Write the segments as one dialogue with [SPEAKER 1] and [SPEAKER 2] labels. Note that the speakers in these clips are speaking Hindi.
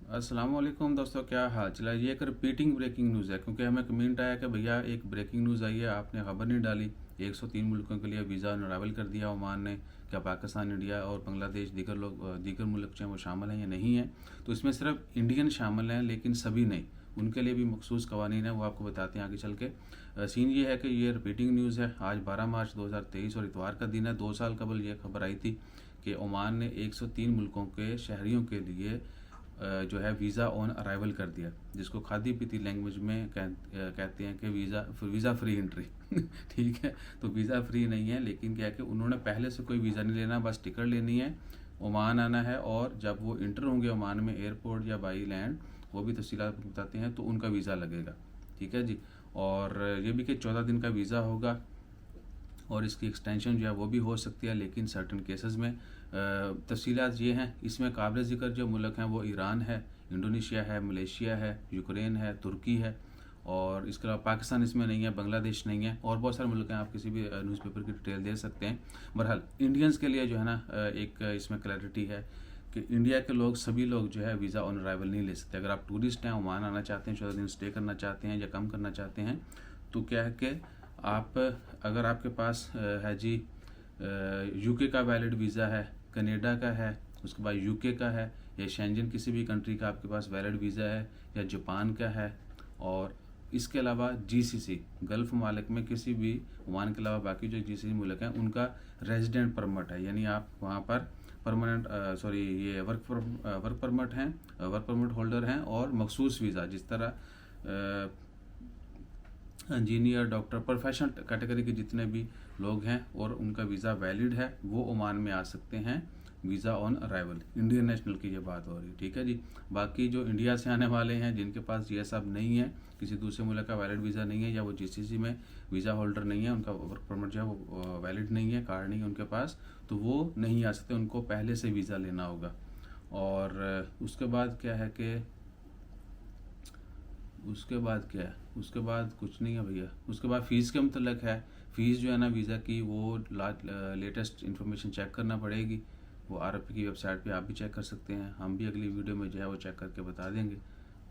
[SPEAKER 1] अस्सलाम वालेकुम दोस्तों, क्या हाल चला। ये एक रिपीटिंग ब्रेकिंग न्यूज़ है क्योंकि हमें कमेंट आया कि भैया एक ब्रेकिंग न्यूज़ आई है, आपने खबर नहीं डाली। 103 मुल्कों के लिए वीज़ा अराइवल कर दिया ओमान ने। क्या पाकिस्तान, इंडिया और बांग्लादेश दीगर मुल्क जो हैं वो शामिल हैं या नहीं हैं? तो इसमें सिर्फ इंडियन शामिल हैं लेकिन सभी नहीं। उनके लिए भी मखसूस कवानीन है, वो आपको बताते हैं आगे चल के। सीन ये है कि ये रिपीटिंग न्यूज़ है। आज 12 मार्च 2023 और इतवार का दिन है। 2 साल कबल ये खबर आई थी कि ओमान ने 103 मुल्कों के शहरियों के लिए जो है वीज़ा ऑन अराइवल कर दिया, जिसको खादी पीती लैंग्वेज में कहते हैं कि वीज़ा फ्री एंट्री। ठीक है, तो वीज़ा फ्री नहीं है, लेकिन क्या है कि उन्होंने पहले से कोई वीज़ा नहीं लेना, बस टिकट लेनी है, ओमान आना है, और जब वो इंटर होंगे ओमान में एयरपोर्ट या बाई लैंड, वो भी तफसीलात बताते हैं, तो उनका वीज़ा लगेगा। ठीक है जी। और ये भी कि 14 दिन का वीज़ा होगा और इसकी एक्सटेंशन जो है वो भी हो सकती है, लेकिन सर्टन केसेस में। तफसीलात ये हैं, इसमें काबिल ज़िक्र जो मुल्क हैं वो ईरान है, इंडोनेशिया है, मलेशिया है, यूक्रेन है, तुर्की है, और इसके अलावा पाकिस्तान इसमें नहीं है, बांग्लादेश नहीं है, और बहुत सारे मुल्क हैं। आप किसी भी न्यूज़पेपर की डिटेल दे सकते हैं। बहरहाल इंडियंस के लिए जो है ना, एक इसमें क्लैरिटी है कि इंडिया के लोग, सभी लोग जो है वीज़ा ऑन अराइवल नहीं ले सकते। अगर आप टूरिस्ट हैं, ओमान आना चाहते हैं, 14 दिन स्टे करना चाहते हैं या कम करना चाहते हैं, तो क्या है कि आप, अगर आपके पास है जी यूके का वैलिड वीज़ा है, कनाडा का है, उसके बाद यूके का है, या शेंजन किसी भी कंट्री का आपके पास वैलिड वीज़ा है, या जापान का है, और इसके अलावा जीसीसी गल्फ़ ममालिक में किसी भी, ओमान के अलावा बाकी जो जीसीसी मुल्क हैं उनका रेजिडेंट परमिट है, यानी आप वहाँ पर परमानेंट ये वर्क परमिट हैं, वर्क परमिट होल्डर हैं, और मखसूस वीज़ा, जिस तरह इंजीनियर, डॉक्टर, प्रोफेशनल कैटेगरी के जितने भी लोग हैं और उनका वीज़ा वैलिड है, वो ओमान में आ सकते हैं visa on arrival. Indian national की ये बात हो रही है। ठीक है जी। बाकी जो इंडिया से आने वाले हैं, जिनके पास ये सब नहीं है, किसी दूसरे मुल्क का वैलिड वीज़ा नहीं है, या वो जीसीसी में वीज़ा होल्डर नहीं है, उनका वर्क परमिट जो है वो वैलिड नहीं है, कार्ड नहीं है उनके पास, तो वो नहीं आ सकते, उनको पहले से वीज़ा लेना होगा। और उसके बाद क्या है कि उसके बाद क्या है, उसके बाद कुछ नहीं है भैया। उसके बाद फ़ीस के मतलब है, फ़ीस जो है ना वीज़ा की, वो लेटेस्ट इन्फॉर्मेशन चेक करना पड़ेगी। वो आरएफपी की वेबसाइट पे आप भी चेक कर सकते हैं, हम भी अगली वीडियो में जो है वो चेक करके बता देंगे।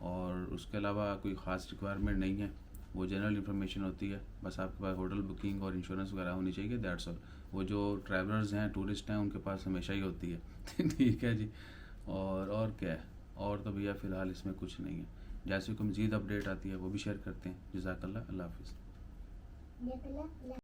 [SPEAKER 1] और उसके अलावा कोई ख़ास रिक्वायरमेंट नहीं है, वो जनरल इन्फॉर्मेशन होती है। बस आपके पास होटल बुकिंग और इंश्योरेंस वगैरह होनी चाहिए, दैट्स ऑल। वो जो ट्रैवलर्स हैं, टूरिस्ट हैं, उनके पास हमेशा ही होती है। ठीक है जी। और क्या है, और तो भैया फ़िलहाल इसमें कुछ नहीं है। जैसे कोई मज़ीद अपडेट आती है वो भी शेयर करते हैं। जज़ाकल्लाह, अल्लाह हाफ़िज़।